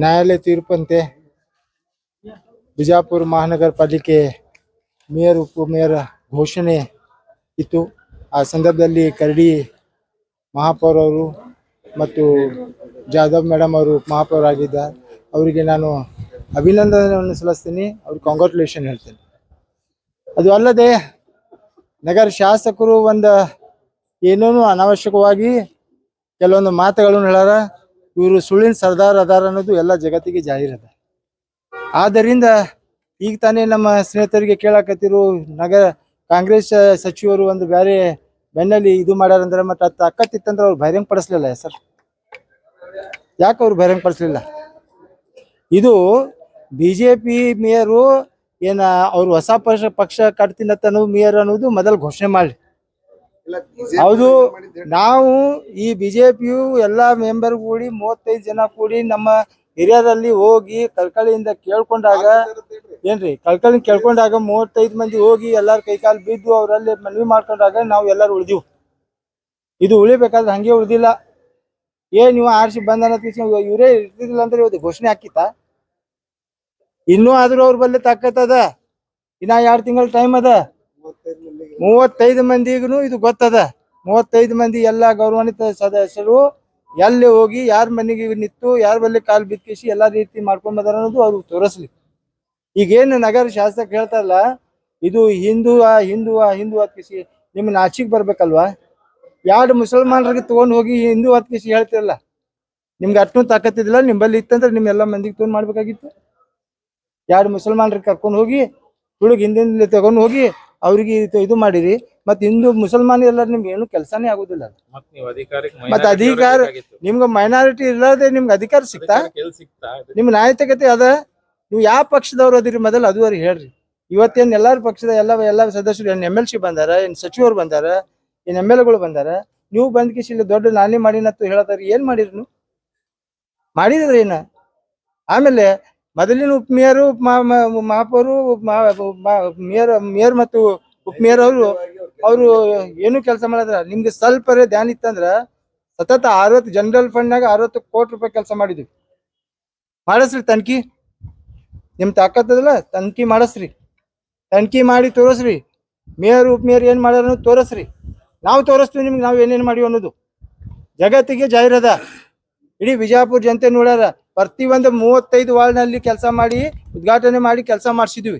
ನ್ಯಾಯಾಲಯ ತೀರ್ಪಂತೆ ಬಿಜಾಪುರ ಮಹಾನಗರ ಪಾಲಿಕೆ ಮೇಯರ್ ಉಪಮೇಯರ್ ಘೋಷಣೆ ಇತ್ತು. ಆ ಸಂದರ್ಭದಲ್ಲಿ ಕರಡಿ ಮಹಾಪೌರ್ ಅವರು ಮತ್ತು ಜಾಧವ್ ಮೇಡಮ್ ಅವರು ಮಹಾಪೌರ್ ಆಗಿದ್ದಾರೆ. ಅವರಿಗೆ ನಾನು ಅಭಿನಂದನೆಯನ್ನು ಸಲ್ಲಿಸ್ತೀನಿ, ಅವ್ರಿಗೆ ಕಾಂಗ್ರ್ಯಾಚುಲೇಷನ್ ಹೇಳ್ತೇನೆ. ಅದು ಅಲ್ಲದೆ ನಗರ ಶಾಸಕರು ಏನೇನು ಅನಾವಶ್ಯಕವಾಗಿ ಕೆಲವೊಂದು ಮಾತುಗಳನ್ನು ಹೇಳ್ಯಾರ. ಇವರು ಸುಳ್ಳಿನ ಸರ್ದಾರ್ ಅದಾರ ಅನ್ನೋದು ಎಲ್ಲ ಜಗತ್ತಿಗೆ ಜಾಹೀರದ. ಆದ್ದರಿಂದ ಈಗ ತಾನೇ ನಮ್ಮ ಸ್ನೇಹಿತರಿಗೆ ಕೇಳಾಕತ್ತಿರು, ಕಾಂಗ್ರೆಸ್ ಸಚಿವರು ಬೇರೆ ಬೆನ್ನಲ್ಲಿ ಇದು ಮಾಡ್ಯಾರಂದ್ರೆ ಮತ್ತೆ ಅದು ಅಕ್ಕತ್ತಿತ್ತಂದ್ರೆ ಅವ್ರು ಬಹಿರಂಗ ಪಡಿಸ್ಲಿಲ್ಲ ಸರ್. ಯಾಕೆ ಅವ್ರು ಬಹಿರಂಗ ಪಡಿಸ್ಲಿಲ್ಲ? ಇದು BJP ಮೇಯರು ಅವ್ರು ಹೊಸ ಪಕ್ಷ ಕಟ್ತೀನಂತ ಮೇಯರ್ ಅನ್ನೋದು ಮೊದಲು ಘೋಷಣೆ ಮಾಡಿ. ಹೌದು, ನಾವು ಈ BJPಯು ಎಲ್ಲ ಮೆಂಬರ್ ಕೂಡಿ 35 ಜನ ಕೂಡಿ ನಮ್ಮ ಹಿರಿಯರಲ್ಲಿ ಹೋಗಿ ಕಳ್ಕಳಿಯಿಂದ ಕೇಳ್ಕೊಂಡಾಗ ಕಳ್ಕಳಿ ಕೇಳ್ಕೊಂಡಾಗ 35 ಮಂದಿ ಹೋಗಿ ಎಲ್ಲಾರ ಕೈಕಾಲು ಬಿದ್ದು ಅವರಲ್ಲಿ ಮನವಿ ಮಾಡ್ಕೊಂಡಾಗ ನಾವು ಎಲ್ಲರೂ ಉಳಿದಿವು. ಇದು ಉಳಿಬೇಕಾದ್ರೆ ಹಂಗೆ ಉಳಿದಿಲ್ಲ. ನೀವು ಆರ್ಸಿ ಬಂದನ ಇವರೇ ಇರ್ತಿದಿಲ್ಲ ಅಂದ್ರೆ ಇವತ್ತು ಘೋಷಣೆ ಹಾಕಿತ್ತ? ಇನ್ನೂ ಆದ್ರೂ ಅವ್ರ ಬಲ್ಲಿ ತಾಕತ್ತದ. ಇನ್ನ 2 ತಿಂಗಳ ಟೈಮ್ ಅದ. 35 ಮಂದಿಗೂ ಇದು ಗೊತ್ತದ. 35 ಮಂದಿ ಎಲ್ಲ ಗೌರವಾನ್ವಿತ ಸದಸ್ಯರು ಎಲ್ಲಿ ಹೋಗಿ ಯಾರ ಮನೆಗೆ ನಿಂತು ಯಾರ ಬಲ್ಲಿ ಕಾಲು ಬಿತ್ತಿಸಿ ಎಲ್ಲಾ ರೀತಿ ಮಾಡ್ಕೊಂಡ್ ಬಂದಾರ ಅನ್ನೋದು ಅವ್ರು ತೋರಿಸ್ಲಿ. ಈಗೇನು ನಗರ ಶಾಸಕ ಹೇಳ್ತಾರಲ್ಲ, ಇದು ಹಿಂದೂ ಹತ್ಕಿಸಿ ನಿಮ್ಗೆ ನಾಚಿಕ್ ಬರ್ಬೇಕಲ್ವಾ? 2 ಮುಸಲ್ಮಾನರಿಗೆ ತಗೊಂಡ್ ಹೋಗಿ ಹಿಂದೂ ಹತ್ಕಿಸಿ ಹೇಳ್ತಿರಲ್ಲ, ನಿಮ್ಗೆ ಅಷ್ಟು ತಾಕತ್ತಿದಿಲ್ಲ. ನಿಮ್ಮಲ್ಲಿ ಇತ್ತಂದ್ರೆ ನಿಮ್ಮೆಲ್ಲ ಮಂದಿಗೆ ತಗೊಂಡ್ ಮಾಡ್ಬೇಕಾಗಿತ್ತು. 2 ಮುಸಲ್ಮಾನರಿಗೆ ಕರ್ಕೊಂಡು ಹೋಗಿ ತುಳುಗ್ ಹಿಂದಿನ ತಗೊಂಡು ಹೋಗಿ ಅವ್ರಿಗೆ ಇದು ಮಾಡಿರಿ. ಮತ್ತೆ ಹಿಂದೂ ಮುಸಲ್ಮಾನ ಎಲ್ಲ ನಿಮ್ಗೆ ಏನು ಕೆಲಸನೇ ಆಗುದಿಲ್ಲ. ಮತ್ತೆ ಅಧಿಕಾರ ನಿಮ್ಗೆ ಮೈನಾರಿಟಿ ಇಲ್ಲದೆ ನಿಮ್ಗೆ ಅಧಿಕಾರ ಸಿಗ್ತಾ? ನಿಮ್ ನೈತಿಕತೆ ಅದ? ನೀವು ಯಾವ ಪಕ್ಷದವ್ರು ಅದಿರಿ ಮೊದಲು ಅದು ಅವ್ರಿಗೆ ಹೇಳ್ರಿ. ಇವತ್ತೇನ್ ಎಲ್ಲಾರ ಪಕ್ಷದ ಎಲ್ಲ ಸದಸ್ಯರು ಏನ್ MLC ಬಂದಾರ, ಏನ್ ಸಚಿವರು ಬಂದಾರ, ಏನ್ MLAಗಳು ಬಂದಾರ. ನೀವು ಬಂದ್ ಕಿಸಿ ಇಲ್ಲಿ ದೊಡ್ಡ ನಾನೇ ಮಾಡಿನತ್ತು ಹೇಳ್ತಾರ. ಏನ್ ಮಾಡಿರಿ ನೀವು? ಮಾಡಿದ್ರ ಏನ? ಆಮೇಲೆ ಮೊದಲಿನ ಉಪಮೇಯರು ಮಹಾಪೌರು ಮೇಯರ್ ಮತ್ತು ಉಪಮೇಯರ್ ಅವರು ಏನು ಕೆಲಸ ಮಾಡಿದ್ರ? ನಿಮ್ಗೆ ಸ್ವಲ್ಪ ಧ್ಯಾನ ಇತ್ತಂದ್ರ ಸತತ 60 ಜನರಲ್ ಫಂಡ್ನಾಗ 60 ಕೋಟಿ ರೂಪಾಯಿ ಕೆಲಸ ಮಾಡಿದ್ವಿ. ಮಾಡಿಸ್ರಿ ತನಿಖಿ. ನಿಮ್ ತಾಕತ್ತದಲ್ಲ, ತನಿಖಿ ಮಾಡಿಸ್ರಿ. ತನಿಖಿ ಮಾಡಿ ತೋರಿಸ್ರಿ. ಮೇಯರ್ ಉಪಮೇಯರ್ ಏನ್ ಮಾಡ್ಯಾರ ತೋರಿಸ್ರಿ. ನಾವು ತೋರಿಸ್ತೀವಿ ನಿಮ್ಗೆ ನಾವು ಏನೇನು ಮಾಡಿವಿ ಅನ್ನೋದು. ಜಗತ್ತಿಗೆ ಜಾಹೀರದ. ಇಡೀ ಬಿಜಾಪುರ ಜನತೆ ನೋಡ್ಯಾರ. ಪ್ರತಿಯೊಂದು 35 ವಾರ್ಡ್ನಲ್ಲಿ ಕೆಲಸ ಮಾಡಿ ಉದ್ಘಾಟನೆ ಮಾಡಿ ಕೆಲಸ ಮಾಡಿಸಿದ್ವಿ.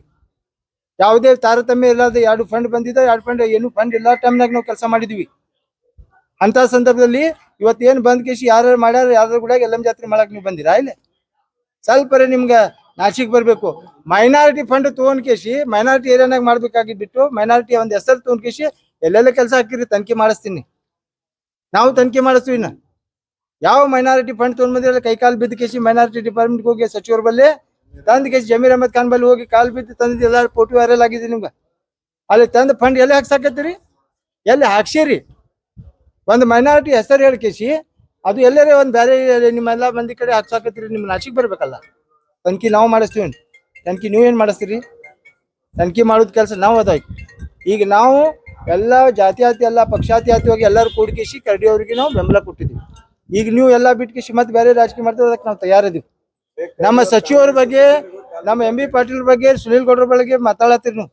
ಯಾವುದೇ ತಾರತಮ್ಯ ಇಲ್ಲದ 2 ಫಂಡ್ ಬಂದಿದ್ದ, 2 ಫಂಡ್ ಏನು ಫಂಡ್ ಇಲ್ಲ ಟೈಮ್ನಾಗ ನಾವು ಕೆಲಸ ಮಾಡಿದ್ವಿ. ಅಂತ ಸಂದರ್ಭದಲ್ಲಿ ಇವತ್ತೇನು ಬಂದ್ ಕೇಸಿ ಯಾರು ಮಾಡ್ಯಾರ, ಯಾರ ಕೂಡ ಎಲ್ಲಂ ಜಾತ್ರೆ ಮಾಡಕ್ ನೀವು ಬಂದಿರಾ? ಇಲ್ಲಿ ಸ್ವಲ್ಪ ನಿಮ್ಗೆ ನಾಚಿಕ್ ಬರ್ಬೇಕು. ಮೈನಾರಿಟಿ ಫಂಡ್ ತಗೊಂಡ್ ಕೇಸಿ ಮೈನಾರಿಟಿ ಏರಿಯಾನಾಗ ಮಾಡ್ಬೇಕಾಗಿದ್ಬಿಟ್ಟು ಮೈನಾರಿಟಿ ಒಂದ್ ಹೆಸರು ತಗೊಂಡ್ ಕೇಸಿ ಎಲ್ಲೆಲ್ಲ ಕೆಲಸ ಹಾಕಿರಿ. ತನಿಖೆ ಮಾಡಿಸ್ತೀನಿ, ನಾವು ತನಿಖೆ ಮಾಡಿಸ್ತೀವಿ. ಇನ್ನ ಯಾವ ಮೈನಾರಿಟಿ ಫಂಡ್ ತಗೊಂಡ್ ಬಂದಿರಲ್ಲ ಕೈಕಾಲು ಬಿದ್ದ ಕೇಸಿ ಮೈನಾರಿಟಿ ಡಿಪಾರ್ಟ್ಮೆಂಟ್ ಹೋಗಿ ಸಚಿವರ ಬಲ್ಲಿ ತಂದ್ ಕೇಸಿ ಜಮೀರ್ ಅಹಮದ್ ಖಾನ್ ಬಲ್ಲಿ ಹೋಗಿ ಕಾಲು ಬಿದ್ದು ತಂದಿದ್ದು ಎಲ್ಲ ಫೋಟೋ ವೈರಲ್ ಆಗಿದೆ. ನಿಮ್ಗೆ ಅಲ್ಲಿ ತಂದ ಫಂಡ್ ಎಲ್ಲಿ ಹಾಕ್ಸಾಕತ್ತೀರಿ? ಎಲ್ಲಿ ಹಾಕ್ಸಿರಿ? ಒಂದು ಮೈನಾರಿಟಿ ಹೆಸರು ಹೇಳಿ ಕೇಸಿ ಅದು ಎಲ್ಲರೇ ಒಂದು ಬೇರೆ ನಿಮ್ಮೆಲ್ಲ ಮಂದಿ ಕಡೆ ಹಾಕ್ಸಾಕತ್ತೀರಿ. ನಿಮ್ಗೆ ನಾಚಿಕ್ ಬರ್ಬೇಕಲ್ಲ. ತನಿಖೆ ನಾವು ಮಾಡಿಸ್ತೀವಿ. ತನಿಖೆ ನೀವೇನು ಮಾಡಿಸ್ತೀರಿ? ತನಿಖೆ ಮಾಡೋದು ಕೆಲಸ ನಾವು ಅದಾಯ್ತು. ಈಗ ನಾವು ಎಲ್ಲ ಜಾತಿಯಾತಿ ಎಲ್ಲ ಪಕ್ಷಾತಿಯಾತಿಯಾಗಿ ಎಲ್ಲರೂ ಕೂಡಿಕೇಸಿ ಕರಡಿ ಅವ್ರಿಗೆ ನಾವು ಬೆಂಬಲ ಕೊಟ್ಟಿದ್ದೀವಿ. ಈಗ ನೀವು ಎಲ್ಲ ಬಿಟ್ಕೇಸಿ ಮತ್ತೆ ಬೇರೆ ರಾಜಕೀಯ ಮಾಡ್ತೀವಿ, ಅದಕ್ಕೆ ನಾವು ತಯಾರಿದ್ದೀವಿ. ನಮ್ಮ ಸಚಿವರ ಬಗ್ಗೆ, ನಮ್ಮ MB ಪಾಟೀಲ್ ಬಗ್ಗೆ, ಸುನೀಲ್ ಗೌಡ್ರ ಬಗ್ಗೆ ಮಾತಾಡತ್ತೀರಿ. ನೀವು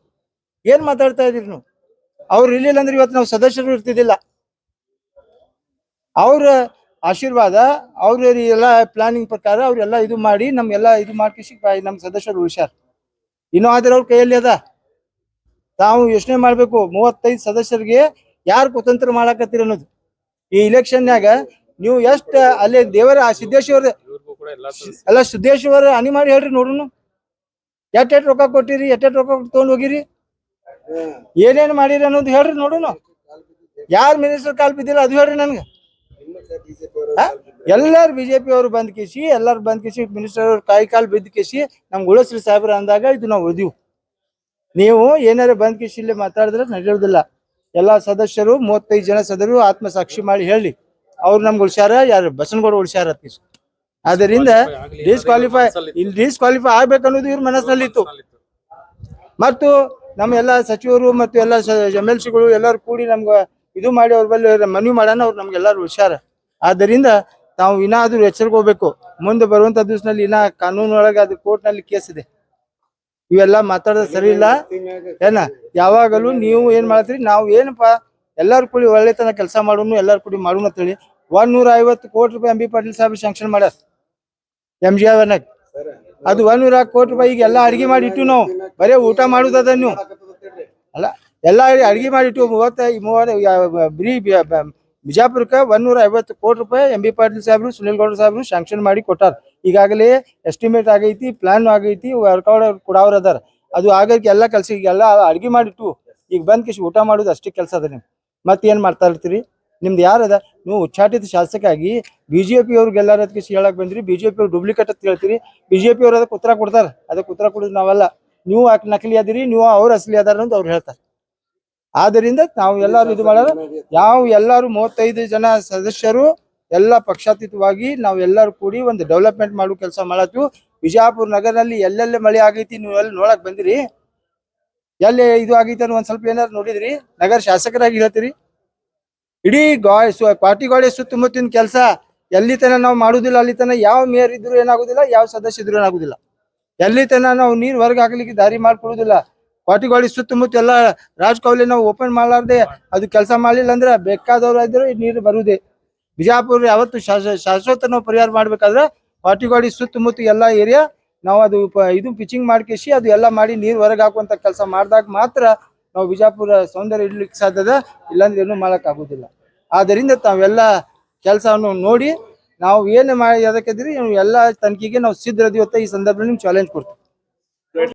ಏನ್ ಮಾತಾಡ್ತಾ ಇದೀರಿ? ನೀವು ಅವ್ರು ಇರ್ಲಿಲ್ಲ ಅಂದ್ರೆ ಇವತ್ತು ನಾವು ಸದಸ್ಯರು ಇರ್ತಿದ್ದಿಲ್ಲ. ಅವ್ರ ಆಶೀರ್ವಾದ, ಅವ್ರ ಎಲ್ಲ ಪ್ಲಾನಿಂಗ್ ಪ್ರಕಾರ ಅವ್ರೆಲ್ಲ ಇದು ಮಾಡಿ ನಮ್ಗೆಲ್ಲ ಇದು ಮಾಡ್ಕೇಸಿ ನಮ್ಮ ಸದಸ್ಯರು ಉಳಿಸ್ಯಾರ. ಇನ್ನೂ ಆದ್ರೆ ಅವ್ರ ಕೈಯಲ್ಲಿ ಅದ. ತಾವು ಯೋಚನೆ ಮಾಡ್ಬೇಕು, 35 ಸದಸ್ಯರಿಗೆ ಯಾರು ಕುತಂತ್ರ ಮಾಡಾಕತ್ತೀರ ಅನ್ನೋದು. ಈ ಇಲೆಕ್ಷನ್ಯಾಗ ನೀವು ಎಷ್ಟ ಅಲ್ಲಿ ದೇವರ ಸಿದ್ದೇಶ್ವರ ಎಲ್ಲ ಸಿದ್ದೇಶ್ವರ ಹನಿ ಮಾಡಿ ಹೇಳ್ರಿ ನೋಡ್ರು. ಎಟ್ ರೊಕ್ಕ ಕೊಟ್ಟಿರಿ, ಎಟ್ ರೊಕ್ಕ ತಗೊಂಡ್ ಹೋಗಿರಿ, ಏನೇನು ಮಾಡಿರಿ ಅನ್ನೋದು ಹೇಳ್ರಿ ನೋಡುನು. ಯಾರು ಮಿನಿಸ್ಟರ್ ಕಾಲ್ ಬಿದ್ದಿಲ್ಲ ಅದು ಹೇಳ್ರಿ ನನ್ಗೆ. ಎಲ್ಲಾರು BJP ಅವರು ಬಂದ್ ಕೇಸಿ ಮಿನಿಸ್ಟರ್ ಅವ್ರ ಕಾಲು ಬಿದ್ದ ಕೇಸಿ ನಮ್ಗೆ ಉಳಿಸ್ರಿ ಸಾಹೇಬ್ರ ಅಂದಾಗ ಇದು ನಾವು ಉಳಿದಿವು. ನೀವು ಏನಾರ ಬಂದ್ ಕೇಸಿ ಇಲ್ಲಿ ಮಾತಾಡಿದ್ರೆ ನಡೆಯೋದಿಲ್ಲ. ಎಲ್ಲಾ ಸದಸ್ಯರು 35 ಜನ ಸದಸ್ಯರು ಆತ್ಮಸಾಕ್ಷಿ ಮಾಡಿ ಹೇಳಿ ಅವ್ರು ನಮ್ಗೆ ಉಳಿಸ್ಯಾರ, ಯಾರು ಬಸನಗೌಡ ಉಳಿಸ್ಯಾರ. ಆದ್ದರಿಂದ ಡಿಸ್ಕ್ವಾಲಿಫೈ ಆಗ್ಬೇಕನ್ನೋದು ಇವ್ರ ಮನಸ್ಸಿನಲ್ಲಿತ್ತು. ಮತ್ತು ನಮ್ಮ ಎಲ್ಲ ಸಚಿವರು ಮತ್ತು ಎಲ್ಲ MLCಗಳು ಎಲ್ಲರೂ ಕೂಡಿ ನಮ್ಗೆ ಇದು ಮಾಡಿ ಅವ್ರ ಬಲ್ಲಿ ಮನವಿ ಮಾಡೋಣ. ಅವ್ರು ನಮ್ಗೆಲ್ಲರೂ ಉಳಿಸ್ಯಾರ. ಆದ್ದರಿಂದ ತಾವು ಇನ್ನಾದ್ರೂ ಎಚ್ಚರಿಕೋಬೇಕು. ಮುಂದೆ ಬರುವಂತ ದಿವಸದಲ್ಲಿ ಇನ್ನ ಕಾನೂನೊಳಗೆ ಅದು ಕೋರ್ಟ್ ನಲ್ಲಿ ಕೇಸ್ ಇದೆ. ಇವೆಲ್ಲ ಮಾತಾಡೋದು ಸರಿ ಇಲ್ಲ. ಏನ ಯಾವಾಗಲೂ ನೀವು ಏನ್ ಮಾಡ್ತೀರಿ, ನಾವು ಏನಪ್ಪಾ ಎಲ್ಲಾರು ಕೂಡಿ ಒಳ್ಳೆತನ ಕೆಲಸ ಮಾಡೋನು, ಎಲ್ಲಾರು ಕೂಡಿ ಮಾಡೋಣ ಅಂತೇಳಿ 150 ಕೋಟಿ ರೂಪಾಯಿ MB ಪಾಟೀಲ್ ಸಾಹೇಬ್ ಶಾಂಕ್ಷನ್ ಮಾಡ್ಯಾರ MGR ಅದು 100 ಕೋಟಿ ರೂಪಾಯಿ ಈಗ ಎಲ್ಲಾ ಅಡಿಗೆ ಮಾಡಿ ಇಟ್ಟು ನಾವು ಬರೇ ಊಟ ಮಾಡುದದ ನೀವು ಅಲ್ಲ, ಎಲ್ಲಾ ಅಡಿಗೆ ಮಾಡಿ ಇಟ್ಟು ಬಿಜಾಪುರಕ್ಕೆ 150 ಕೋಟಿ ರೂಪಾಯಿ MB ಪಾಟೀಲ್ ಸಾಹೇಬ್ರು, ಸುನಿಲ್ ಗೌಡ ಸಾಹೇಬ್ರು ಶಾಂಕ್ಷನ್ ಮಾಡಿ ಕೊಟ್ಟಾರ. ಈಗಾಗಲೇ ಎಸ್ಟಿಮೇಟ್ ಆಗೈತಿ, ಪ್ಲಾನ್ ಆಗೈತಿ, ವರ್ಕೌಟ್ ಕೊಡವ್ರ ಅದಾರ. ಅದು ಆಗಕ್ಕೆ ಎಲ್ಲ ಕೆಲಸ ಈಗೆಲ್ಲ ಅಡಿಗೆ ಮಾಡಿಟ್ಟು ಈಗ ಬಂದ್ ಕಿಶ್ ಊಟ ಮಾಡೋದು ಅಷ್ಟೇ ಕೆಲಸ ಅದ. ನೀವು ಮತ್ತೇನ್ ಮಾಡ್ತಾ ಇರ್ತೀರಿ? ನಿಮ್ದು ಯಾರದ? ನೀವು ಉಚ್ಚಾಟಿತ ಶಾಸಕಾಗಿ BJP ಅವ್ರಿಗೆಲ್ಲಾರ ಅದಕ್ಕೆ ಹೇಳಕ್ ಬಂದ್ರಿ, BJP ಅವ್ರು ಡೂಪ್ಲಿಕೇಟ್ ಅಂತ ಹೇಳ್ತೀರಿ. BJP ಅವ್ರು ಅದಕ್ಕೆ ಉತ್ತರ ಕೊಡ್ತಾರ. ಅದಕ್ಕೆ ಉತ್ತರ ಕೊಡೋದು ನಾವಲ್ಲ. ನೀವು ನಕಲಿ ಅದಿರಿ, ನೀವು ಅವ್ರು ಅಸಲಿ ಅದಾರ ಅಂತ ಅವ್ರು ಹೇಳ್ತಾರೆ. ಆದ್ದರಿಂದ ನಾವು ಎಲ್ಲಾರು ಇದು ಮಾಡೋದು, ಎಲ್ಲಾರು 35 ಜನ ಸದಸ್ಯರು ಎಲ್ಲ ಪಕ್ಷಾತೀತವಾಗಿ ನಾವು ಎಲ್ಲರೂ ಕೂಡಿ ಒಂದು ಡೆವಲಪ್ಮೆಂಟ್ ಮಾಡೋ ಕೆಲಸ ಮಾಡತ್ತೀವಿ. ಬಿಜಾಪುರ ನಗರದಲ್ಲಿ ಎಲ್ಲೆಲ್ಲಿ ಮಳೆ ಆಗೈತಿ ನೀವು ಎಲ್ಲಿ ನೋಡಕ್ ಬಂದಿರಿ? ಎಲ್ಲಿ ಇದು ಆಗೈತಿ ಅನ್ನೋ ಒಂದ್ ಸ್ವಲ್ಪ ಏನಾರು ನೋಡಿದ್ರಿ? ನಗರ ಶಾಸಕರಾಗಿ ಹೇಳ್ತೀರಿ. ಇಡೀ ಕ್ವಾಟಿಗೋಡೆ ಸುತ್ತಮುತ್ತಿನ ಕೆಲಸ ಎಲ್ಲಿ ತನ ನಾವು ಮಾಡುದಿಲ್ಲ, ಅಲ್ಲಿ ತನ ಯಾವ ಮೇಯರ್ ಇದ್ರು ಏನಾಗುದಿಲ್ಲ, ಯಾವ ಸದಸ್ಯ ಇದ್ರು ಏನಾಗುದಿಲ್ಲ. ಎಲ್ಲಿ ತನ ನಾವು ನೀರ್ ಹೊರಗೆ ಹಾಕ್ಲಿಕ್ಕೆ ದಾರಿ ಮಾಡ್ಕೊಡುದಿಲ್ಲ. ಕ್ವಾಟಿಗೋಡೆ ಸುತ್ತಮುತ್ತ ಎಲ್ಲ ರಾಜಕೌಲಿ ನಾವು ಓಪನ್ ಮಾಡ್ಲಾರ್ದೆ ಅದು ಕೆಲಸ ಮಾಡ್ಲಿಲ್ಲ ಅಂದ್ರೆ ಬೇಕಾದವ್ರು ಇದ್ರೆ ನೀರು ಬರುದೇ. ಬಿಜಾಪುರ ಯಾವತ್ತು ಶಾಶ್ವತ ನಾವು ಪರಿಹಾರ ಮಾಡ್ಬೇಕಾದ್ರೆ ಕ್ವಾಟಿಗೋಡೆ ಸುತ್ತಮುತ್ತ ಎಲ್ಲ ಏರಿಯಾ ನಾವು ಅದು ಇದು ಪಿಚಿಂಗ್ ಮಾಡ್ಕೇಸಿ ಅದು ಎಲ್ಲ ಮಾಡಿ ನೀರ್ ಹೊರಗೆ ಹಾಕುವಂತ ಕೆಲಸ ಮಾಡಿದಾಗ ಮಾತ್ರ ನಾವು ಬಿಜಾಪುರ ಸೌಂದರ್ಯ ಇಡ್ಲಿಕ್ಕೆ ಸಾಧ್ಯದ, ಇಲ್ಲಾಂದ್ರೆ ಏನು ಮಾಡಕ್ ಆಗುದಿಲ್ಲ. ಆದ್ದರಿಂದ ತಾವೆಲ್ಲ ಕೆಲಸವನ್ನು ನೋಡಿ ನಾವು ಏನು ಮಾಡಿ ಅದಕ್ಕಿದ್ರಿ ಎಲ್ಲ ತನಿಖೆಗೆ ನಾವು ಸಿದ್ಧರಿದ್ದೀವಿ ಅಂತ ಈ ಸಂದರ್ಭದಲ್ಲಿ ನಿಮ್ಗೆ ಚಾಲೆಂಜ್ ಕೊಡ್ತೀವಿ.